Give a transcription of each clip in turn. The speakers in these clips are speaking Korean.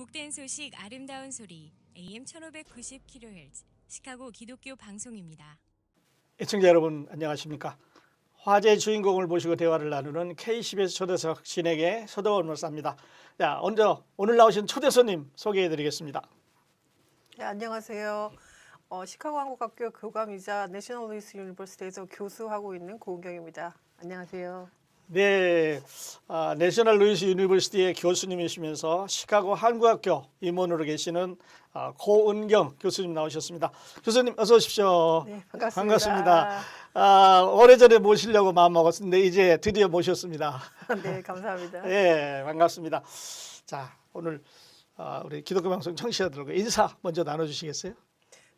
복된 소식 아름다운 소리 AM 1590kHz 시카고 기독교 방송입니다. 애청자 여러분 안녕하십니까? 화제의 주인공을 모시고 대화를 나누는 KCBS 초대석 진행의 서도원 목사입니다. 자, 먼저 오늘 나오신 초대 손님 소개해드리겠습니다. 네, 안녕하세요. 시카고 한국학교 교감이자 내셔널 루이스 유니버시티에서 교수하고 있는 고은경입니다. 안녕하세요. 네, 내셔널 루이스 유니버시티의 교수님이시면서 시카고 한국학교 임원으로 계시는 고은경 교수님 나오셨습니다. 교수님 어서 오십시오. 네, 반갑습니다. 반갑습니다. 오래전에 모시려고 마음먹었는데 이제 드디어 모셨습니다. 네, 감사합니다. 네, 반갑습니다. 자, 오늘 우리 기독교 방송 청취자들과 인사 먼저 나눠주시겠어요?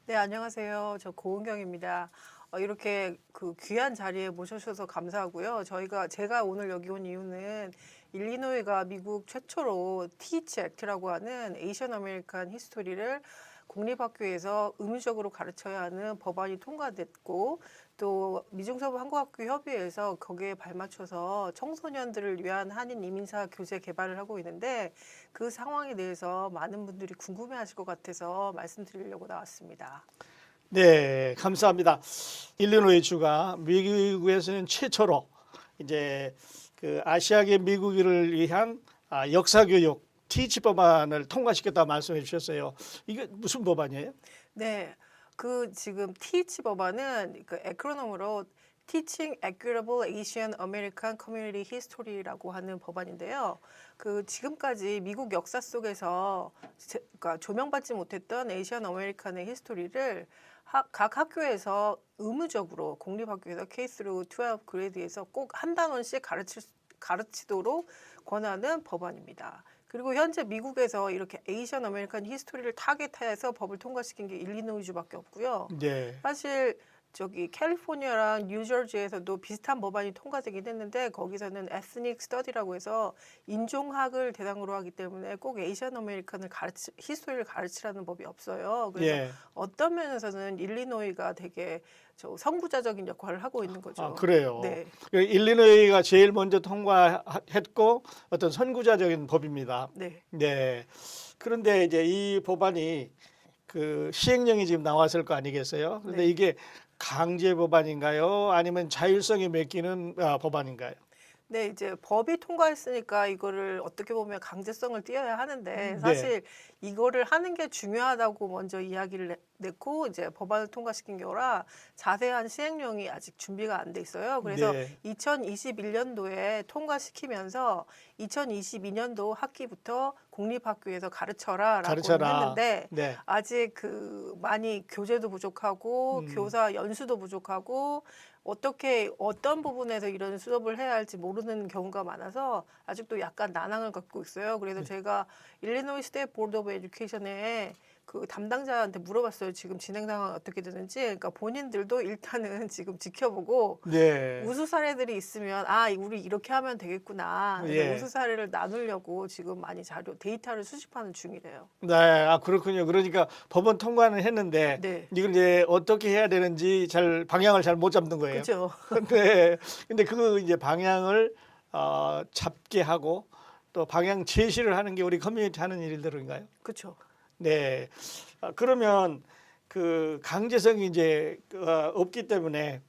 네, 안녕하세요. 저 고은경입니다. 이렇게 그 귀한 자리에 모셔주셔서 감사하고요. 제가 오늘 여기 온 이유는 일리노이가 미국 최초로 티치 액트라고 하는 에이션 아메리칸 히스토리를 공립학교에서 의무적으로 가르쳐야 하는 법안이 통과됐고, 또 미중서부 한국학교 협의회에서 거기에 발맞춰서 청소년들을 위한 한인 이민사 교재 개발을 하고 있는데, 그 상황에 대해서 많은 분들이 궁금해하실 것 같아서 말씀드리려고 나왔습니다. 네, 감사합니다. 일리노이 주가 미국에서는 최초로 이제 그 아시아계 미국인을 위한 역사 교육 티치 법안을 통과시켰다 말씀해 주셨어요. 이게 무슨 법안이에요? 네, 지금 티치 법안은 그 에크로놈으로 Teaching Equitable Asian American Community History라고 하는 법안인데요. 지금까지 미국 역사 속에서 그러니까 조명받지 못했던 에이시안 아메리칸의 히스토리를 각 학교에서 의무적으로 공립학교에서 K-12 그레이드에서 꼭 한 단원씩 가르치도록 권하는 법안입니다. 그리고 현재 미국에서 이렇게 에이시안 아메리칸 히스토리를 타겟해서 법을 통과시킨 게 일리노이주밖에 없고요. 네. 사실 캘리포니아랑 뉴저지에서도 비슷한 법안이 통과되긴 했는데, 거기서는 에스닉 스터디라고 해서 인종학을 대상으로 하기 때문에 꼭 에이시안 아메리칸을 히스토리를 가르치라는 법이 없어요. 그래서 예. 어떤 면에서는 일리노이가 되게 선구자적인 역할을 하고 있는 거죠. 그래요. 네. 일리노이가 제일 먼저 통과했고 어떤 선구자적인 법입니다. 네. 네. 그런데 이제 이 법안이 그 시행령이 지금 나왔을 거 아니겠어요? 그런데 네. 이게 강제 법안인가요? 아니면 자율성이 맡기는 법안인가요? 네, 이제 법이 통과했으니까 이거를 어떻게 보면 강제성을 띄어야 하는데, 네. 사실 이거를 하는 게 중요하다고 먼저 이야기를 냈고 이제 법안을 통과시킨 거라 자세한 시행령이 아직 준비가 안 돼 있어요. 그래서 네. 2021년도에 통과시키면서 2022년도 학기부터 공립학교에서 가르쳐라라고 했는데, 네. 아직 많이 교재도 부족하고 교사 연수도 부족하고 어떤 부분에서 이런 수업을 해야 할지 모르는 경우가 많아서 아직도 약간 난항을 갖고 있어요. 그래서 제가 일리노이 스테이트 보드 오브 에듀케이션에 그 담당자한테 물어봤어요. 지금 진행 상황이 어떻게 되는지. 그러니까 본인들도 일단은 지금 지켜보고 네. 우수 사례들이 있으면 우리 이렇게 하면 되겠구나. 그래서 예. 우수 사례를 나누려고 지금 많이 데이터를 수집하는 중이래요. 네, 그렇군요. 그러니까 법은 통과는 했는데 네. 이걸 이제 어떻게 해야 되는지 방향을 잘 못 잡는 거예요. 그렇죠. 근데 그 이제 방향을 잡게 하고 또 방향 제시를 하는 게 우리 커뮤니티 하는 일들인가요? 그렇죠. 네. 그러면 그 강제성이 이제 없기 때문에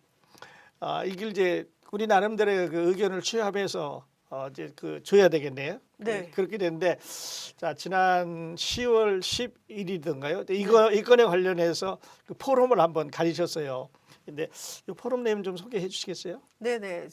이걸 이제 우리 나름대로의 그 의견을 취합해서 이제 줘야 되겠네요. 네. 그렇게 되는데, 자, 지난 10월 11일이던가요? 이 건에 관련해서 그 포럼을 한번 가지셨어요. 근데 이 포럼 내용 좀 소개해 주시겠어요? 네네.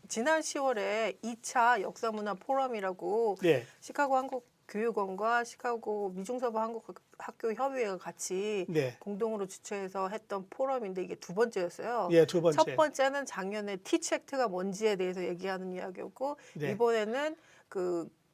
지난 10월에 2차 역사문화 포럼이라고 네. 시카고 한국교육원과 시카고 미중서부 한국학교 협의회가 같이 네. 공동으로 주최해서 했던 포럼인데, 이게 두 번째였어요. 예, 두 번째. 첫 번째는 작년에 티치 액트가 뭔지에 대해서 얘기하는 이야기였고, 네. 이번에는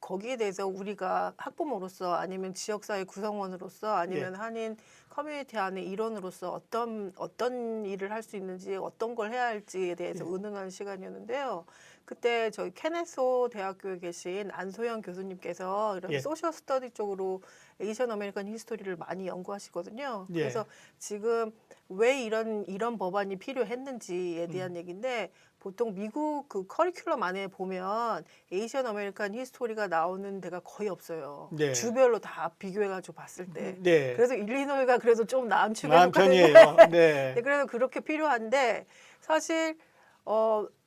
거기에 대해서 우리가 학부모로서 아니면 지역사회 구성원으로서 아니면 한인 커뮤니티 안의 일원으로서 어떤 일을 할 수 있는지, 어떤 걸 해야 할지에 대해서 의논하는 시간이었는데요. 그때 저희 케네소 대학교에 계신 안소영 교수님께서 이런 예. 소셜 스터디 쪽으로 에이션 아메리칸 히스토리를 많이 연구하시거든요. 예. 그래서 지금 왜 이런 법안이 필요했는지에 대한 얘기인데 보통 미국 그 커리큘럼 안에 보면 에이션 아메리칸 히스토리가 나오는 데가 거의 없어요. 네. 주별로 다 비교해가지고 봤을 때. 네. 그래서 일리노이가 그래도 좀 나은 축에 나은 속하는데 편이에요. 네. 네, 그래서 그렇게 필요한데 사실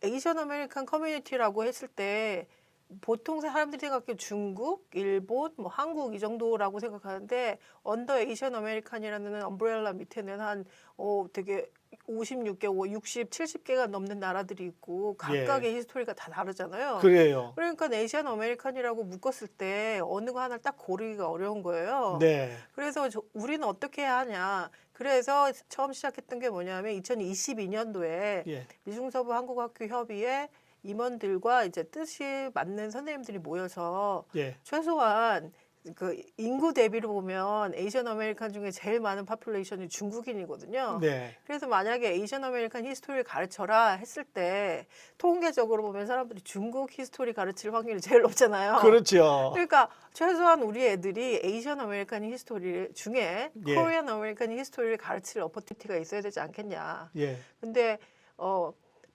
에이션 아메리칸 커뮤니티라고 했을 때 보통 사람들이 생각해 중국, 일본, 뭐 한국 이 정도라고 생각하는데 언더 에이션 아메리칸이라는 엄브렐라 밑에는 한 되게 56개, 60, 70개가 넘는 나라들이 있고 각각의 히스토리가 다 다르잖아요. 그래요. 그러니까 에이션 아메리칸이라고 묶었을 때 어느 거 하나를 딱 고르기가 어려운 거예요. 네. 그래서 우리는 어떻게 해야 하냐. 그래서 처음 시작했던 게 뭐냐면 2022년도에 예. 미중서부 한국학교 협의회 임원들과 이제 뜻이 맞는 선생님들이 모여서 예. 최소한 그 인구 대비로 보면 에이션 아메리칸 중에 제일 많은 파퓰레이션이 중국인이거든요. 네. 그래서 만약에 에이션 아메리칸 히스토리를 가르쳐라 했을 때 통계적으로 보면 사람들이 중국 히스토리 가르칠 확률이 제일 높잖아요. 그렇죠. 그러니까 최소한 우리 애들이 에이션 아메리칸 히스토리 중에 예. 코리안 아메리칸 히스토리를 가르칠 어퍼튜니티가 있어야 되지 않겠냐. 예. 근데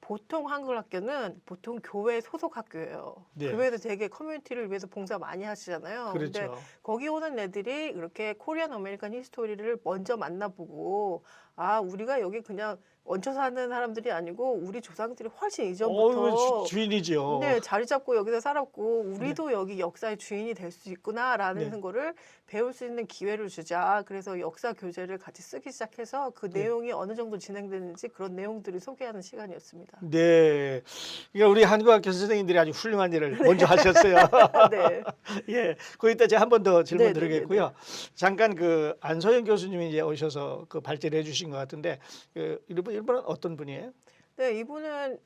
보통 한글 학교는 보통 교회 소속 학교예요. 네. 교회도 되게 커뮤니티를 위해서 봉사 많이 하시잖아요. 근데 그렇죠. 거기 오는 애들이 이렇게 코리안 아메리칸 히스토리를 먼저 만나보고 아 우리가 여기 그냥 얹혀 사는 사람들이 아니고 우리 조상들이 훨씬 이전부터 주인이죠. 네, 자리 잡고 여기서 살았고 우리도 여기 역사의 주인이 될 수 있구나라는 네. 거를 배울 수 있는 기회를 주자. 그래서 역사 교재를 같이 쓰기 시작해서 그 네. 내용이 어느 정도 진행되는지 그런 내용들을 소개하는 시간이었습니다. 네. 그러니까 우리 한국학교 선생님들이 아주 훌륭한 일을 먼저 하셨어요. 네. 예. 거기다 제가 한 번 더 질문 네, 드리겠고요. 잠깐 그 안소영 교수님이 이제 오셔서 그 발제를 해주신 것 같은데 이분은 어떤 분이에요? 네, 이분은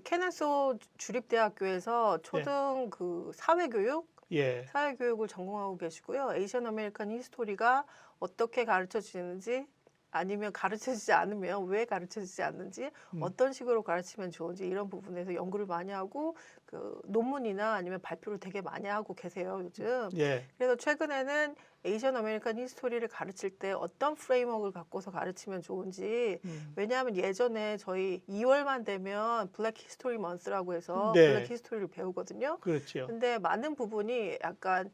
케네소 주립대학교에서 초등 그 사회교육 예. 사회교육을 전공하고 계시고요. 에이션 아메리칸 히스토리가 어떻게 가르쳐지는지 아니면 가르쳐지지 않으면 왜 가르쳐지지 않는지 어떤 식으로 가르치면 좋은지 이런 부분에서 연구를 많이 하고 그 논문이나 아니면 발표를 되게 많이 하고 계세요 요즘. 예. 그래서 최근에는 에이션 아메리칸 히스토리를 가르칠 때 어떤 프레임워크를 갖고서 가르치면 좋은지 왜냐하면 예전에 저희 2월만 되면 블랙 히스토리 먼스라고 해서 네. 블랙 히스토리를 배우거든요. 그렇죠. 근데 많은 부분이 약간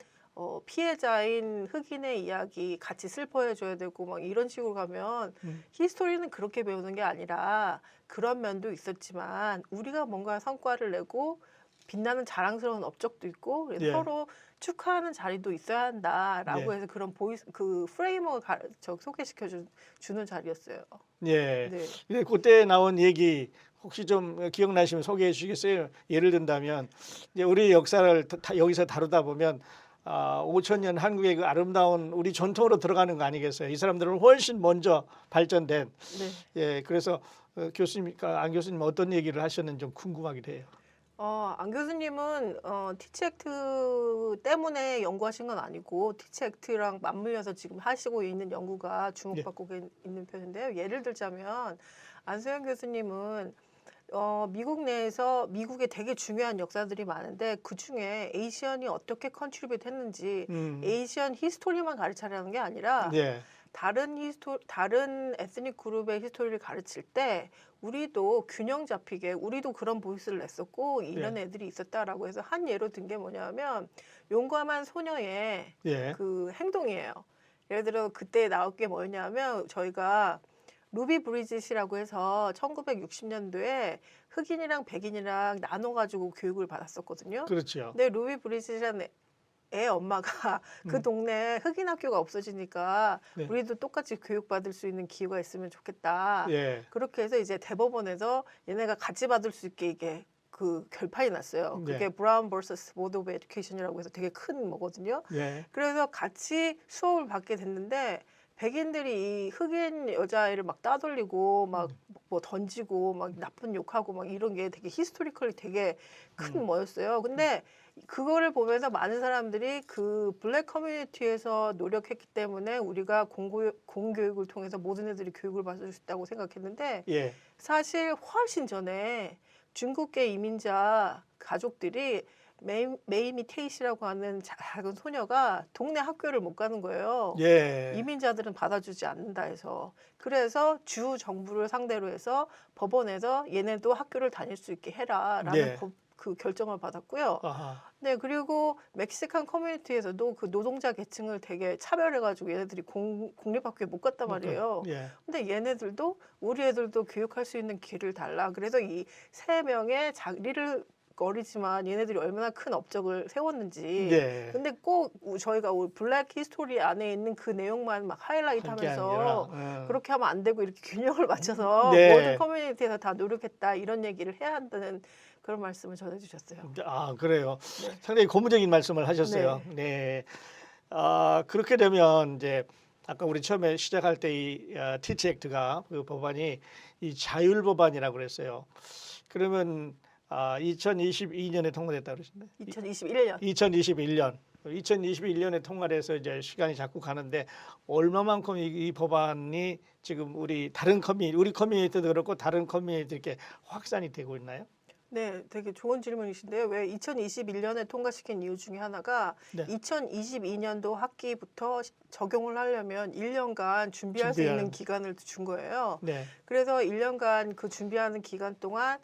피해자인 흑인의 이야기 같이 슬퍼해줘야 되고 막 이런 식으로 가면 히스토리는 그렇게 배우는 게 아니라 그런 면도 있었지만 우리가 뭔가 성과를 내고 빛나는 자랑스러운 업적도 있고 그래서 예. 서로 축하하는 자리도 있어야 한다라고 예. 해서 그런 그 프레임워크를 소개시켜 주는 자리였어요. 예. 네. 근데 그때 나온 얘기 혹시 좀 기억나시면 소개해 주시겠어요? 예를 든다면 이제 우리 역사를 여기서 다루다 보면 5,000년 한국의 그 아름다운 우리 전통으로 들어가는 거 아니겠어요? 이 사람들은 훨씬 먼저 발전된. 네. 예, 그래서 교수님, 안 교수님 어떤 얘기를 하셨는지 좀 궁금하기도 해요. 안 교수님은 티치 액트 때문에 연구하신 건 아니고 티치 액트랑 맞물려서 지금 하시고 있는 연구가 주목받고 있는 편인데요. 예를 들자면 안소영 교수님은 미국 내에서 미국에 되게 중요한 역사들이 많은데 그 중에 에이시언이 어떻게 컨트리뷰트 했는지 에이시언 히스토리만 가르치라는 게 아니라 예. 다른 에스닉 그룹의 히스토리를 가르칠 때 우리도 균형 잡히게 우리도 그런 보이스를 냈었고 이런 애들이 있었다라고 해서 한 예로 든 게 뭐냐면 용감한 소녀의 예. 그 행동이에요. 예를 들어 그때 나올 게 뭐냐면 저희가 루비 브리짓이라고 해서 1960년도에 흑인이랑 백인이랑 나눠가지고 교육을 받았었거든요. 그렇죠. 근데 루비 브리짓이라는 애 엄마가 그 동네에 흑인 학교가 없어지니까 네. 우리도 똑같이 교육받을 수 있는 기회가 있으면 좋겠다. 예. 그렇게 해서 이제 대법원에서 얘네가 같이 받을 수 있게 이게 그 결판이 났어요. 네. 그게 브라운 vs 보드 오브 에듀케이션이라고 해서 되게 큰 뭐거든요. 예. 그래서 같이 수업을 받게 됐는데 백인들이 이 흑인 여자애를 막 따돌리고 막 뭐 던지고 막 나쁜 욕하고 막 이런 게 되게 히스토리컬이 되게 큰 뭐였어요. 근데 그거를 보면서 많은 사람들이 그 블랙 커뮤니티에서 노력했기 때문에 우리가 공교육을 통해서 모든 애들이 교육을 받을 수 있다고 생각했는데 예. 사실 훨씬 전에 중국계 이민자 가족들이 메이미 테이시라고 하는 작은 소녀가 동네 학교를 못 가는 거예요. 예. 이민자들은 받아주지 않는다 해서. 그래서 주 정부를 상대로 해서 법원에서 얘네도 학교를 다닐 수 있게 해라라는 네. 그 결정을 받았고요. 아하. 네, 그리고 멕시칸 커뮤니티에서도 그 노동자 계층을 되게 차별해가지고 얘네들이 공립학교에 못 갔단 말이에요. 예. 근데 얘네들도 우리 애들도 교육할 수 있는 길을 달라. 그래서 이 3명의 자리를 거리지만 얘네들이 얼마나 큰 업적을 세웠는지. 네. 근데 꼭 저희가 블랙 히스토리 안에 있는 그 내용만 막 하이라이트 한 게 하면서 아니라, 그렇게 하면 안 되고 이렇게 균형을 맞춰서 네. 모든 커뮤니티에서 다 노력했다 이런 얘기를 해야 한다는 그런 말씀을 전해주셨어요. 아, 그래요. 네. 상당히 고무적인 말씀을 하셨어요. 네. 아, 그렇게 되면 이제 아까 우리 처음에 시작할 때 이 티치 액트가 그 법안이 이 자율 법안이라고 그랬어요. 그러면 2022년에 통과됐다고 그러셨네. 2021년. 2021년에 통과를 해서 이제 시간이 자꾸 가는데 얼마만큼 이 법안이 지금 우리 커뮤니티도 그렇고 다른 커뮤니티 이렇게 확산이 되고 있나요? 네, 되게 좋은 질문이신데요. 왜 2021년에 통과시킨 이유 중에 하나가 네. 2022년도 학기부터 적용을 하려면 1년간 준비할 수 있는 기간을 준 거예요. 네. 그래서 1년간 그 준비하는 기간 동안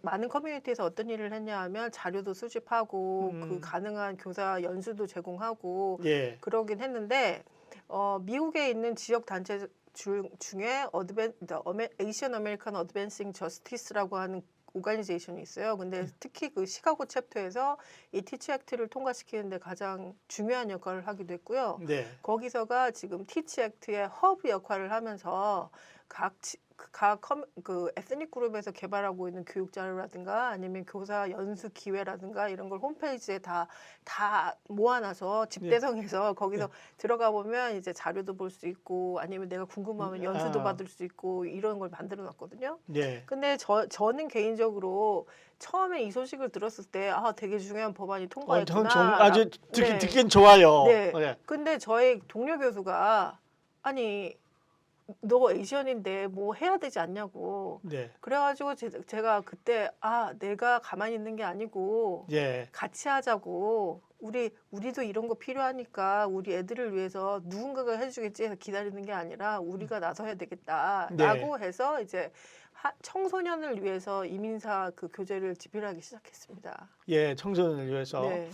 많은 커뮤니티에서 어떤 일을 했냐 하면 자료도 수집하고 그 가능한 교사 연수도 제공하고 예. 그러긴 했는데 미국에 있는 지역 단체 중에 에이시안 아메리칸 어드밴싱 저스티스라고 하는 오가니제이션이 있어요. 근데 특히 그 시카고 챕터에서 이 티치 액트를 통과시키는데 가장 중요한 역할을 하기도 했고요. 네. 거기서가 지금 티치 액트의 허브 역할을 하면서 각 그 에스닉 그룹에서 개발하고 있는 교육 자료라든가 아니면 교사 연수 기회라든가 이런 걸 홈페이지에 다 모아놔서 집대성해서 거기서 들어가 보면 이제 자료도 볼 수 있고 아니면 내가 궁금하면 연수도 받을 수 있고 이런 걸 만들어 놨거든요. 네. 근데 저는 개인적으로 처음에 이 소식을 들었을 때 되게 중요한 법안이 통과했구나. 아주 네. 듣긴 좋아요. 네. 네. 근데 저희 동료 교수가 아니 너 에이시언인데 뭐 해야 되지 않냐고. 네. 그래가지고 제가 그때 내가 가만히 있는 게 아니고 예. 같이 하자고. 우리도 이런 거 필요하니까 우리 애들을 위해서 누군가가 해주겠지 해서 기다리는 게 아니라 우리가 나서야 되겠다라고 해서 이제 청소년을 위해서 이민사 그 교재를 집필하기 시작했습니다. 예, 청소년을 위해서. 네.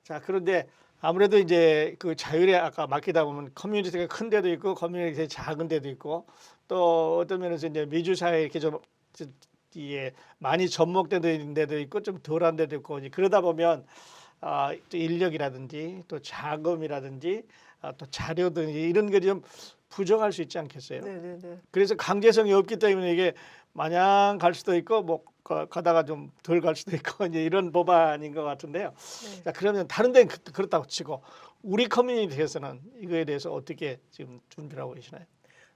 자, 그런데 아무래도 이제 그 자율에 아까 맡기다 보면 커뮤니티가 큰 데도 있고 커뮤니티가 작은 데도 있고 또 어떤 면에서 이제 미주 사회 이렇게 좀 이게 많이 접목된 데도 있고 좀 덜한 데도 있고 이제 그러다 보면 또 인력이라든지 또 자금이라든지 또 자료 등 이런 게 좀 부족할 수 있지 않겠어요? 네. 그래서 강제성이 없기 때문에 이게 마냥 갈 수도 있고 뭐 가다가 좀 덜 갈 수도 있고 이제 이런 법안인 것 같은데요. 네. 자, 그러면 다른 데는 그렇다고 치고 우리 커뮤니티에서는 이거에 대해서 어떻게 지금 준비를 하고 계시나요?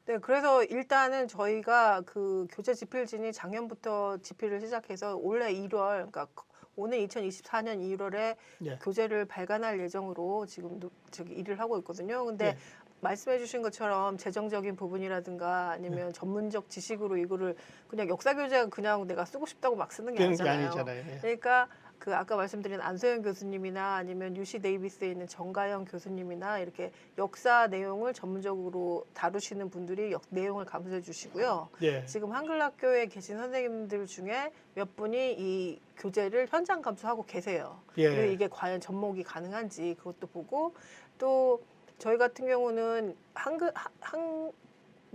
네, 그래서 일단은 저희가 그 교재 집필진이 작년부터 집필을 시작해서 올해 1월, 그러니까 오늘 2024년 1월에 예. 교재를 발간할 예정으로 지금 일을 하고 있거든요. 근데 예. 말씀해주신 것처럼 재정적인 부분이라든가 아니면 전문적 지식으로 이거를 그냥 역사 교재가 그냥 내가 쓰고 싶다고 막 쓰는 게 그런 게 아니잖아요. 아니잖아요. 예. 그러니까 그 아까 말씀드린 안소영 교수님이나 아니면 UC 데이비스에 있는 정가영 교수님이나 이렇게 역사 내용을 전문적으로 다루시는 분들이 내용을 감수해 주시고요. 예. 지금 한글학교에 계신 선생님들 중에 몇 분이 이 교재를 현장 감수하고 계세요. 예. 그리고 이게 과연 접목이 가능한지 그것도 보고 또 저희 같은 경우는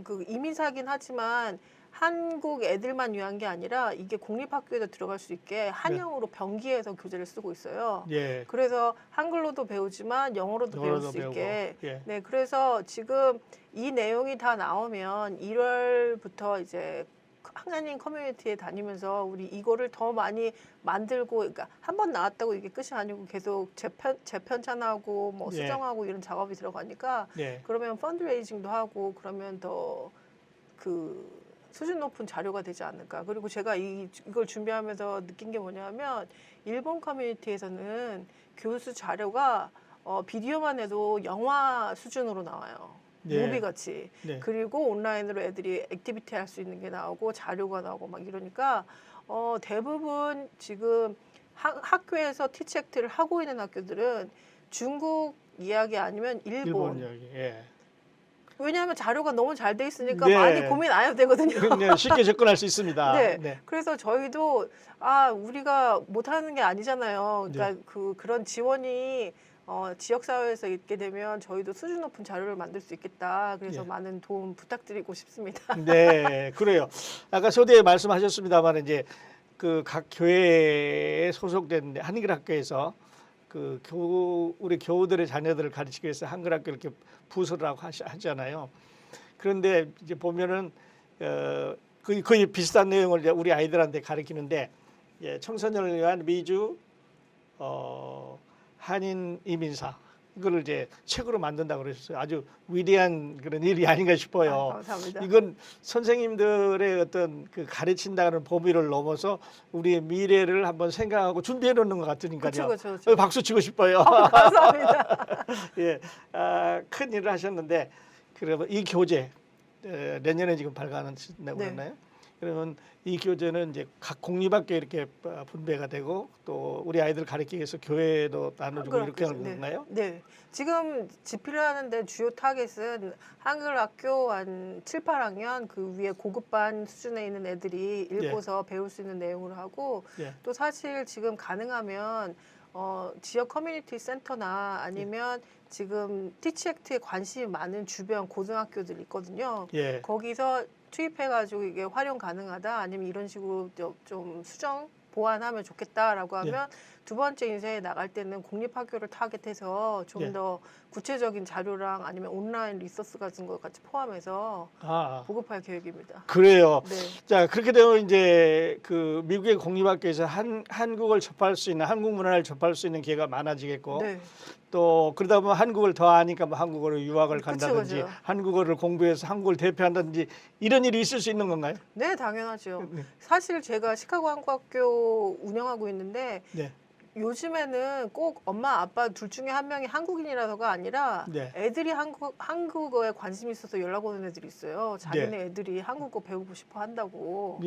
그 이민사긴 하지만 한국 애들만 위한 게 아니라 이게 공립학교에도 들어갈 수 있게 한영어로 병기해서 교재를 쓰고 있어요. 예. 그래서 한글로도 배우지만 영어로도 배울 수 배우고. 있게. 예. 네, 그래서 지금 이 내용이 다 나오면 1월부터 이제 하나님 커뮤니티에 다니면서 우리 이거를 더 많이 만들고, 그러니까 한 번 나왔다고 이게 끝이 아니고 계속 재편찬하고 뭐 예. 수정하고 이런 작업이 들어가니까 예. 그러면 펀드레이징도 하고 그러면 더 그 수준 높은 자료가 되지 않을까. 그리고 제가 이걸 준비하면서 느낀 게 뭐냐면 일본 커뮤니티에서는 교수 자료가 비디오만 해도 영화 수준으로 나와요. 네. 무비 같이. 네. 그리고 온라인으로 애들이 액티비티 할 수 있는 게 나오고 자료가 나오고 막 이러니까 대부분 지금 학교에서 티치 액트를 하고 있는 학교들은 중국 이야기 아니면 일본. 일본 이야기. 예. 왜냐하면 자료가 너무 잘 돼 있으니까 네. 많이 고민 안 해도 되거든요. 네, 쉽게 접근할 수 있습니다. 네. 네. 그래서 저희도 우리가 못하는 게 아니잖아요. 그러니까 그런 지원이 지역 사회에서 있게 되면 저희도 수준 높은 자료를 만들 수 있겠다. 그래서 예. 많은 도움 부탁드리고 싶습니다. 네, 그래요. 아까 서두에 말씀하셨습니다만 이제 그 각 교회에 소속된 한글 학교에서 우리 교우들의 자녀들을 가르치기 위해서 한글 학교 이렇게 부서를 하고 하잖아요. 그런데 이제 보면은 거의 비슷한 내용을 이제 우리 아이들한테 가르치는데 청소년을 위한 미주 한인 이민사 이거를 이제 책으로 만든다고 그러셨어요. 아주 위대한 그런 일이 아닌가 싶어요. 감사합니다. 이건 선생님들의 어떤 그 가르친다는 범위를 넘어서 우리의 미래를 한번 생각하고 준비해 놓는 것 같으니까요. 그렇죠. 박수 치고 싶어요. 감사합니다. 예, 큰 일을 하셨는데 그러면 이 교재 내년에 지금 발간한다고 그랬나요? 그러면 이 교재는 이제 각 공립학교 이렇게 분배가 되고 또 우리 아이들 가르치기 위해서 교회도 나눠주고 이렇게 하는 건가요? 네. 지금 집필을 하는데 주요 타겟은 한글 학교 한 7, 8학년 그 위에 고급반 수준에 있는 애들이 읽고서 배울 수 있는 내용으로 하고 또 사실 지금 가능하면 지역 커뮤니티 센터나 아니면 지금 티치 액트에 관심이 많은 주변 고등학교들 있거든요. 거기서 투입해가지고 이게 활용 가능하다 아니면 이런 식으로 좀 수정 보완하면 좋겠다라고 하면 두 번째 인생에 나갈 때는 공립학교를 타겟해서 좀 더 구체적인 자료랑 아니면 온라인 리소스 같은 거 같이 포함해서 보급할 계획입니다. 그래요. 네. 자, 그렇게 되면 이제 그 미국의 공립학교에서 한국을 접할 수 있는 한국 문화를 접할 수 있는 기회가 많아지겠고 또 그러다 보면 한국을 더 아니까 뭐 한국어로 유학을 간다든지 그쵸. 한국어를 공부해서 한국을 대표한다든지 이런 일이 있을 수 있는 건가요? 네, 당연하죠. 사실 제가 시카고 한국학교 운영하고 있는데 요즘에는 꼭 엄마 아빠 둘 중에 한 명이 한국인이라서가 아니라 애들이 한국어에 관심이 있어서 연락 오는 애들이 있어요. 자기네 애들이 한국어 배우고 싶어 한다고.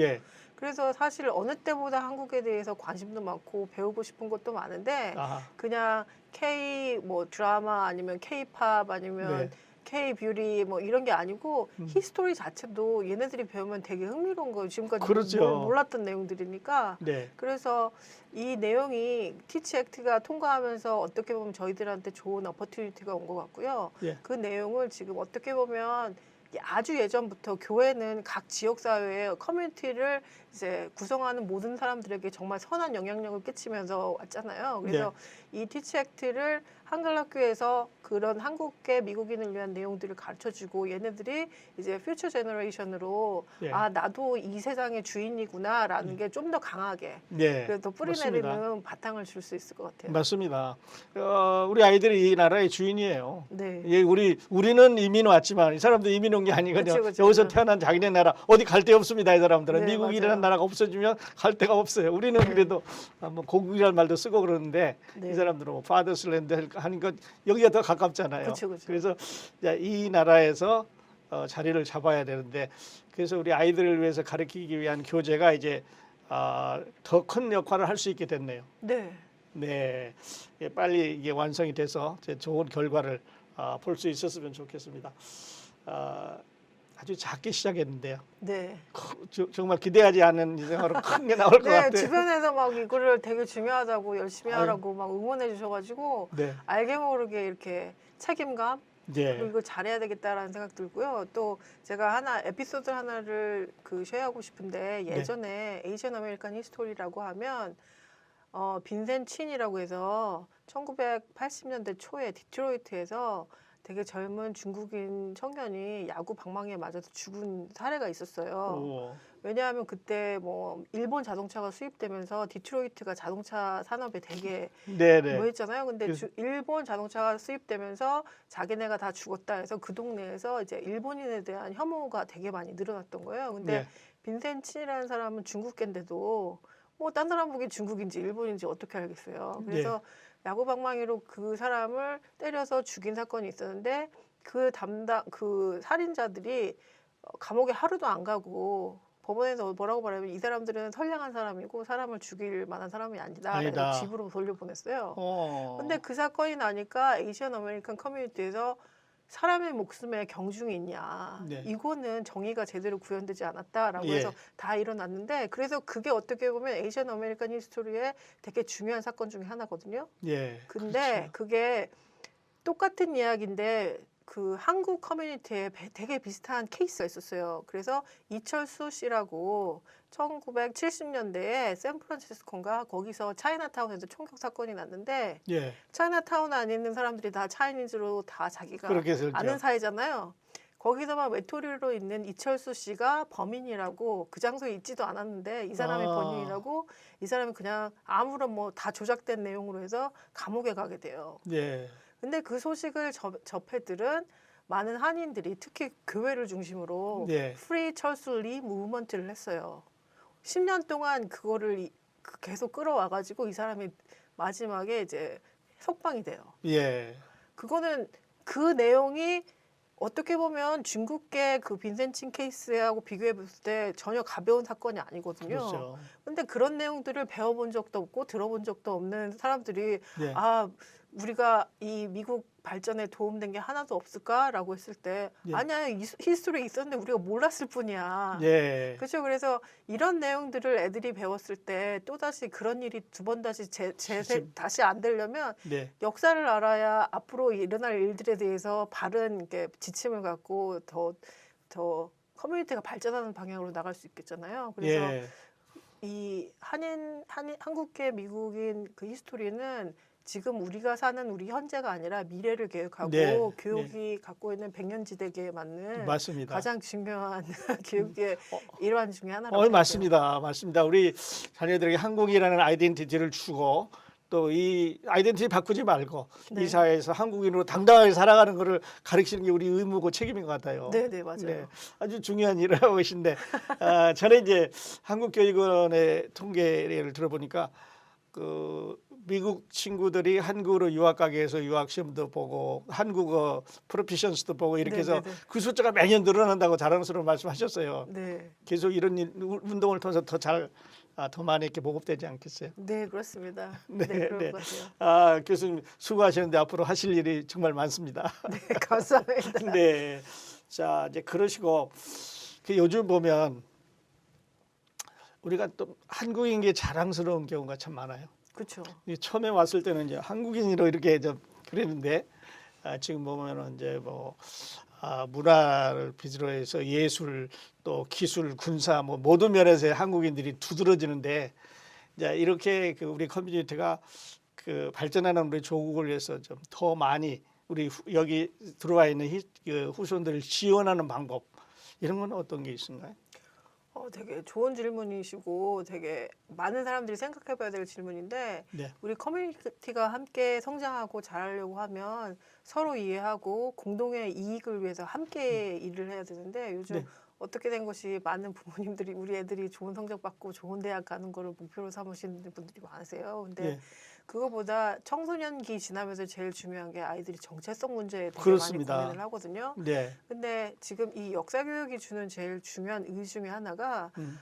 그래서 사실 어느 때보다 한국에 대해서 관심도 많고 배우고 싶은 것도 많은데 그냥 K 뭐 드라마 아니면 K-팝 아니면 K-뷰티 뭐 이런 게 아니고 히스토리 자체도 얘네들이 배우면 되게 흥미로운 거예요. 지금까지 몰랐던 내용들이니까. 그래서 이 내용이 티치 액트가 통과하면서 어떻게 보면 저희들한테 좋은 어퍼튜니티가 온 것 같고요. 그 내용을 지금 어떻게 보면 아주 예전부터 교회는 각 지역 사회의 커뮤니티를 이제 구성하는 모든 사람들에게 정말 선한 영향력을 끼치면서 왔잖아요. 그래서 이 티치 액트를 한글 학교에서 그런 한국계 미국인을 위한 내용들을 가르쳐주고 얘네들이 이제 퓨처 제너레이션으로 나도 이 세상의 주인이구나라는 게 좀 더 강하게 그래도 뿌리내리는 바탕을 줄 수 있을 것 같아요. 맞습니다. 우리 아이들이 이 나라의 주인이에요. 네. 우리는 이민 왔지만 이 사람도 이민 온 게 아니거든요. 그쵸. 여기서 태어난 자기네 나라 어디 갈 데 없습니다. 이 사람들은 미국이라는 맞아요. 나라가 없어지면 갈 데가 없어요. 우리는 그래도 뭐 고국이라는 말도 쓰고 그러는데 이 사람들은 뭐 파더스랜드 하는 것 여기가 더 가깝잖아요. 그쵸. 그래서 이 나라에서 자리를 잡아야 되는데 그래서 우리 아이들을 위해서 가르치기 위한 교재가 이제 더 큰 역할을 할 수 있게 됐네요. 네, 빨리 이게 완성이 돼서 좋은 결과를 볼 수 있었으면 좋겠습니다. 아주 작게 시작했는데요. 정말 기대하지 않은 이상으로 큰 게 나올 것 같아요. 주변에서 막 이거를 되게 중요하다고 열심히 하라고 막 응원해 주셔가지고 알게 모르게 이렇게 책임감 그리고 이걸 잘해야 되겠다라는 생각 들고요. 또 제가 에피소드 하나를 쉐어하고 싶은데 예전에 에이시안 아메리칸 히스토리라고 하면 빈센 친이라고 해서 1980년대 초에 디트로이트에서 되게 젊은 중국인 청년이 야구 방망이에 맞아서 죽은 사례가 있었어요. 왜냐하면 그때 뭐 일본 자동차가 수입되면서 디트로이트가 자동차 산업에 되게 뭐했잖아요. 근데 일본 자동차가 수입되면서 자기네가 다 죽었다 해서 그 동네에서 이제 일본인에 대한 혐오가 되게 많이 늘어났던 거예요. 근데 빈센 친이라는 사람은 중국계인데도 뭐 딴 사람 보기 중국인지 일본인지 어떻게 알겠어요. 그래서 야구 방망이로 그 사람을 때려서 죽인 사건이 있었는데 그 살인자들이 감옥에 하루도 안 가고 법원에서 뭐라고 말하면 이 사람들은 선량한 사람이고 사람을 죽일 만한 사람이 아니다. 아니다. 그래서 집으로 돌려보냈어요. 어. 근데 그 사건이 나니까 에이시안 아메리칸 커뮤니티에서 사람의 목숨에 경중이 있냐. 네. 이거는 정의가 제대로 구현되지 않았다라고 예. 해서 다 일어났는데 그래서 그게 어떻게 보면 에이시안 아메리칸 히스토리의 되게 중요한 사건 중에 하나거든요. 예. 근데 그렇죠. 그게 똑같은 이야기인데 그 한국 커뮤니티에 되게 비슷한 케이스가 있었어요. 그래서 이철수 씨라고 1970년대에 샌프란시스코인가 거기서 차이나타운에서 총격 사건이 났는데 예. 차이나타운 안에 있는 사람들이 다 차이니즈로 다 자기가 그렇게 설죠. 아는 사이잖아요. 거기서만 외톨이로 있는 이철수 씨가 범인이라고 그 장소에 있지도 않았는데 이 사람이 아. 범인이라고 이 사람이 그냥 아무런 뭐 다 조작된 내용으로 해서 감옥에 가게 돼요. 예. 근데 그 소식을 접해 들은 많은 한인들이 특히 교회를 중심으로 예. 프리 철수 리 무브먼트를 했어요. 10년 동안 그거를 계속 끌어와가지고 이 사람이 마지막에 이제 석방이 돼요. 예. 그거는 그 내용이 어떻게 보면 중국계 그 빈센친 케이스하고 비교해 봤을 때 전혀 가벼운 사건이 아니거든요. 그렇죠. 근데 그런 내용들을 배워본 적도 없고 들어본 적도 없는 사람들이 예. 아 우리가 이 미국 발전에 도움된 게 하나도 없을까라고 했을 때 예. 아니야 히스토리에 있었는데 우리가 몰랐을 뿐이야. 예. 그렇죠. 그래서 이런 내용들을 애들이 배웠을 때 또다시 그런 일이 두 번 다시 다시 안 되려면 네. 역사를 알아야 앞으로 일어날 일들에 대해서 바른 이렇게 지침을 갖고 더 커뮤니티가 발전하는 방향으로 나갈 수 있겠잖아요. 그래서 예. 이 한국계 미국인 그 히스토리는 지금 우리가 사는 우리 현재가 아니라 미래를 계획하고 네, 교육이 갖고 있는 백년지대계에 맞는 맞습니다. 가장 중요한 교육의 어, 일환 중에 하나라고 생각해요. 맞습니다. 맞습니다. 우리 자녀들에게 한국이라는 아이덴티티를 주고 또 이 아이덴티티 바꾸지 말고 네. 이 사회에서 한국인으로 당당하게 살아가는 것을 가르치는 게 우리 의무고 책임인 것 같아요. 네, 네, 맞아요. 네, 아주 중요한 일을 하고 계신데 전에 이제 한국교육원의 통계를 들어보니까 그 미국 친구들이 한국으로 유학 가게 해서 유학 시험도 보고 한국어 프로피션스도 보고 이렇게 해서 네. 그 숫자가 매년 늘어난다고 자랑스러운 말씀하셨어요. 네, 계속 이런 운동을 통해서 더 많이 이렇게 보급되지 않겠어요? 네, 그렇습니다. 네, 네, 그럴 네. 것 같아요. 아, 교수님 수고하시는데 앞으로 하실 일이 정말 많습니다. 네, 감사합니다. 네. 자, 이제 그러시고 그 요즘 보면 우리가 또 한국인 게 자랑스러운 경우가 참 많아요. 그렇죠. 처음에 왔을 때는 이제 한국인으로 이렇게 좀 그랬는데 지금 보면은 이제 뭐 문화를 비롯 해서 예술 또 기술 군사 뭐 모든 면에서 한국인들이 두드러지는데 이제 이렇게 그 우리 커뮤니티가 그 발전하는 우리 조국을 위해서 좀 더 많이 우리 여기 들어와 있는 그 후손들을 지원하는 방법 이런 건 어떤 게 있을까요? 되게 좋은 질문이시고 되게 많은 사람들이 생각해봐야 될 질문인데 네. 우리 커뮤니티가 함께 성장하고 잘하려고 하면 서로 이해하고 공동의 이익을 위해서 함께 일을 해야 되는데 요즘 네. 어떻게 된 것이 많은 부모님들이 우리 애들이 좋은 성적 받고 좋은 대학 가는 거를 목표로 삼으시는 분들이 많으세요. 근데 네. 그거보다 청소년기 지나면서 제일 중요한 게 아이들이 정체성 문제에 되게 그렇습니다. 많이 고민을 하거든요. 네. 근데 지금 이 역사 교육이 주는 제일 중요한 의의 중에 하나가 음.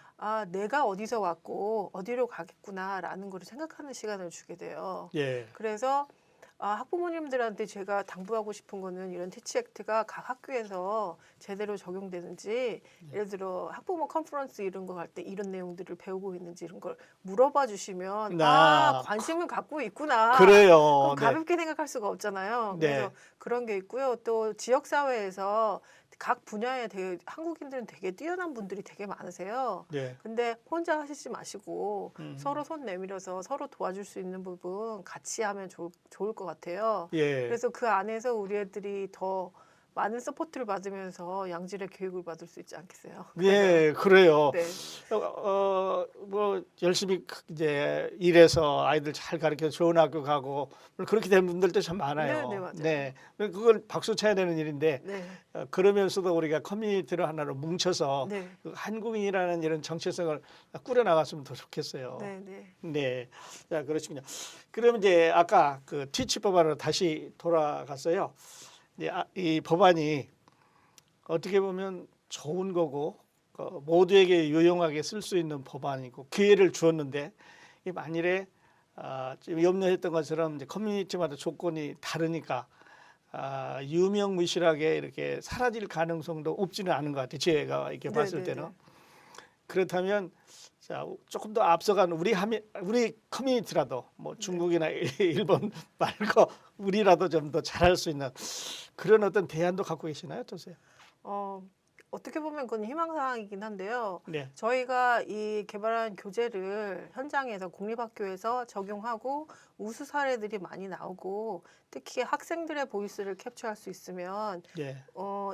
내가 어디서 왔고 어디로 가겠구나라는 거를 생각하는 시간을 주게 돼요. 예. 그래서 학부모님들한테 제가 당부하고 싶은 거는 이런 티치 액트가 각 학교에서 제대로 적용되는지 예를 들어 학부모 컨퍼런스 이런 거 갈 때 이런 내용들을 배우고 있는지 이런 걸 물어봐 주시면 관심을 갖고 있구나. 그래요. 그럼 네. 가볍게 생각할 수가 없잖아요. 네. 그래서 그런 게 있고요. 또 지역 사회에서 각 분야에 되게 한국인들은 되게 뛰어난 분들이 되게 많으세요. 네. 근데 혼자 하시지 마시고 음. 서로 손 내밀어서 서로 도와줄 수 있는 부분 같이 하면 좋을 것 같아요. 예. 그래서 그 안에서 우리 애들이 더 많은 서포트를 받으면서 양질의 교육을 받을 수 있지 않겠어요? 예, 그래요. 네. 뭐 열심히 이제 일해서 아이들 잘 가르쳐 좋은 학교 가고 그렇게 된 분들도 참 많아요. 네, 맞아요. 네, 그걸 박수 쳐야 되는 일인데 네. 그러면서도 우리가 커뮤니티를 하나로 뭉쳐서 네. 그 한국인이라는 이런 정체성을 꾸려 나갔으면 더 좋겠어요. 네. 네. 네, 자 그렇군요. 그럼 이제 아까 그 티치 법안으로 다시 돌아갔어요. 이 법안이 어떻게 보면 좋은 거고 모두에게 유용하게 쓸 수 있는 법안이고 기회를 주었는데 이 만일에 지금 염려했던 것처럼 이제 커뮤니티마다 조건이 다르니까 유명무실하게 이렇게 사라질 가능성도 없지는 않은 것 같아요. 제가 이렇게 봤을 네네네. 때는. 그렇다면 자, 조금 더 앞서간 우리 커뮤니티라도 뭐 중국이나 일본 말고 우리라도 좀 더 잘할 수 있는 그런 어떤 대안도 갖고 계시나요? 어떠세요? 어떻게 보면 그건 희망사항이긴 한데요. 네. 저희가 이 개발한 교재를 현장에서 공립학교에서 적용하고 우수 사례들이 많이 나오고 특히 학생들의 보이스를 캡처할 수 있으면 예.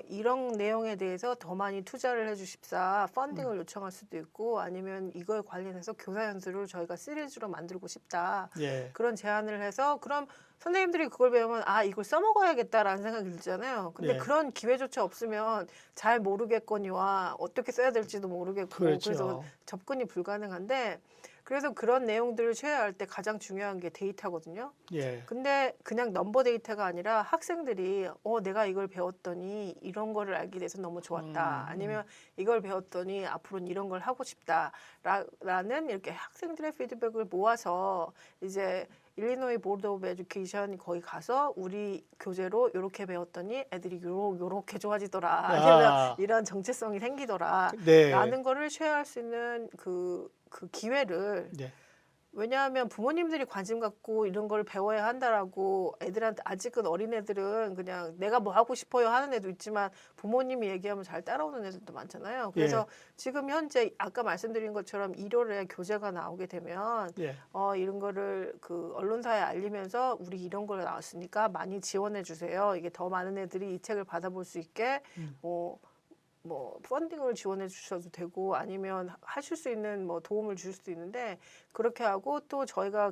이런 내용에 대해서 더 많이 투자를 해주십사 펀딩을 요청할 수도 있고 아니면 이걸 관련해서 교사 연수를 저희가 시리즈로 만들고 싶다. 예. 그런 제안을 해서 그럼 선생님들이 그걸 배우면 이걸 써먹어야겠다라는 생각이 들잖아요. 근데 네. 그런 기회조차 없으면 잘 모르겠거니와 어떻게 써야 될지도 모르겠고 그렇죠. 그래서 접근이 불가능한데 그래서 그런 내용들을 쉐어할 때 가장 중요한 게 데이터거든요. 예. 근데 그냥 넘버 데이터가 아니라 학생들이 내가 이걸 배웠더니 이런 거를 알게 돼서 너무 좋았다. 아니면 이걸 배웠더니 앞으로는 이런 걸 하고 싶다라는 이렇게 학생들의 피드백을 모아서 이제 일리노이 보드 오브 에듀케이션 거기 가서 우리 교재로 이렇게 배웠더니 애들이 요렇게 좋아지더라. 아니면 이런 정체성이 생기더라. 네. 라는 거를 쉐어할 수 있는 그 기회를 네. 왜냐하면 부모님들이 관심 갖고 이런 걸 배워야 한다라고 애들한테 아직은 어린애들은 그냥 내가 뭐 하고 싶어요 하는 애도 있지만 부모님이 얘기하면 잘 따라오는 애들도 많잖아요. 그래서 지금 현재 아까 말씀드린 것처럼 1월에 교재가 나오게 되면 예. 이런 거를 그 언론사에 알리면서 우리 이런 걸 나왔으니까 많이 지원해 주세요. 이게 더 많은 애들이 이 책을 받아볼 수 있게 뭐 펀딩을 지원해 주셔도 되고 아니면 하실 수 있는 뭐 도움을 줄 수도 있는데 그렇게 하고 또 저희가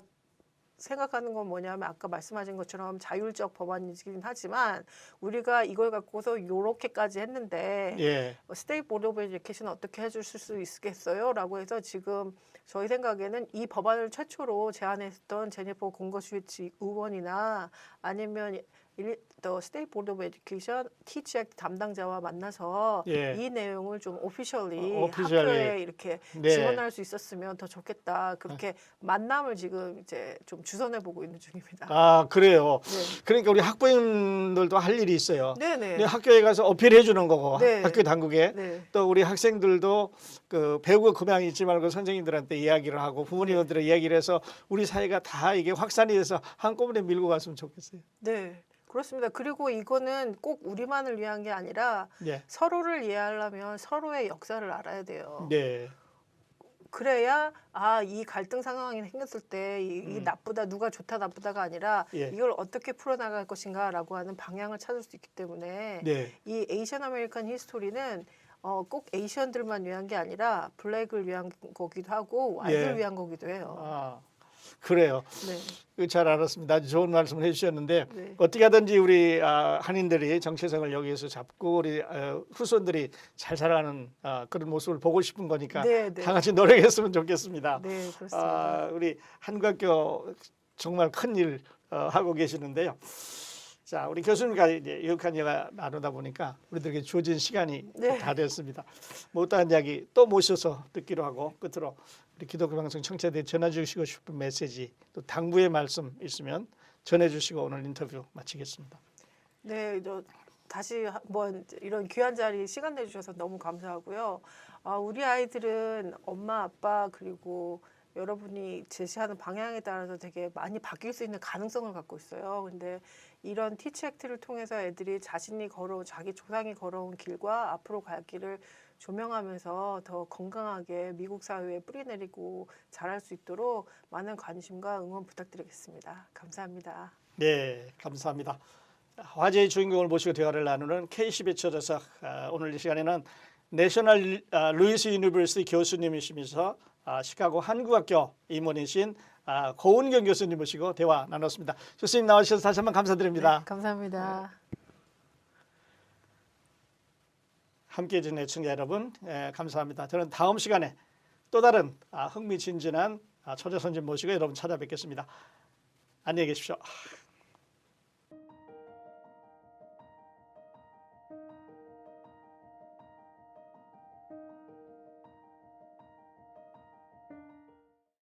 생각하는 건 뭐냐면 아까 말씀하신 것처럼 자율적 법안이긴 하지만 우리가 이걸 갖고서 요렇게까지 했는데 예. 스테이트 보드 오브 에듀케이션 어떻게 해주실 수 있겠어요? 라고 해서 지금 저희 생각에는 이 법안을 최초로 제안했던 제니퍼 공거슈위츠 의원이나 아니면 더 스테이트 보드 오브 에듀케이션 티치 액트 담당자와 만나서 이 내용을 좀 오피셜리 학교에 이렇게 지원할 수 있었으면 더 좋겠다. 그렇게 만남을 지금 이제 좀 주선해 보고 있는 중입니다. 그래요. 네. 그러니까 우리 학부모님들도 할 일이 있어요. 네네. 학교에 가서 어필해 주는 거고 네. 학교 당국에 네. 또 우리 학생들도 그 배우고 그만이 있지 말고 선생님들한테 이야기를 하고 부모님들한테 이야기를 해서 우리 사회가 다 이게 확산이 돼서 한꺼번에 밀고 갔으면 좋겠어요. 네. 그렇습니다. 그리고 이거는 꼭 우리만을 위한 게 아니라 서로를 이해하려면 서로의 역사를 알아야 돼요. 네. 그래야 이 갈등 상황이 생겼을 때 이 나쁘다 누가 좋다 나쁘다가 아니라 이걸 어떻게 풀어나갈 것인가라고 하는 방향을 찾을 수 있기 때문에 이 에이션 아메리칸 히스토리는 꼭 에이션들만 위한 게 아니라 블랙을 위한 거기도 하고 와이드를 위한 거기도 해요. 그래요. 네. 잘 알았습니다. 아주 좋은 말씀을 해주셨는데 네. 어떻게 하든지 우리 한인들이 정체성을 여기에서 잡고 우리 후손들이 잘 살아가는 그런 모습을 보고 싶은 거니까 다 같이 노력했으면 좋겠습니다. 네, 그렇습니다. 우리 한국학교 정말 큰일 하고 계시는데요. 자, 우리 교수님과 이제 유익한 얘기가 나누다 보니까 우리들에게 주어진 시간이 다 됐습니다. 못다한 이야기 또 모셔서 듣기로 하고 끝으로 우리 기독교 방송 청취자들이 전해주시고 싶은 메시지 또 당부의 말씀 있으면 전해주시고 오늘 인터뷰 마치겠습니다. 네, 다시 한번 이런 귀한 자리 시간 내주셔서 너무 감사하고요. 우리 아이들은 엄마, 아빠 그리고 여러분이 제시하는 방향에 따라서 되게 많이 바뀔 수 있는 가능성을 갖고 있어요. 근데 이런 티치 액트를 통해서 애들이 자신이 걸어온 자기 조상이 걸어온 길과 앞으로 갈 길을 조명하면서 더 건강하게 미국 사회에 뿌리내리고 자랄 수 있도록 많은 관심과 응원 부탁드리겠습니다. 감사합니다. 네, 감사합니다. 화제의 주인공을 모시고 대화를 나누는 KCB 초대석 오늘 이 시간에는 내셔널 루이스 유니버시티 교수님이시면서 시카고 한국학교 임원이신 고은경 교수님 모시고 대화 나눴습니다. 교수님 나와주셔서 다시 한번 감사드립니다. 네, 감사합니다. 함께해 주신 애청자 여러분 감사합니다. 저는 다음 시간에 또 다른 흥미진진한 초대 선진 모시고 여러분 찾아뵙겠습니다. 안녕히 계십시오.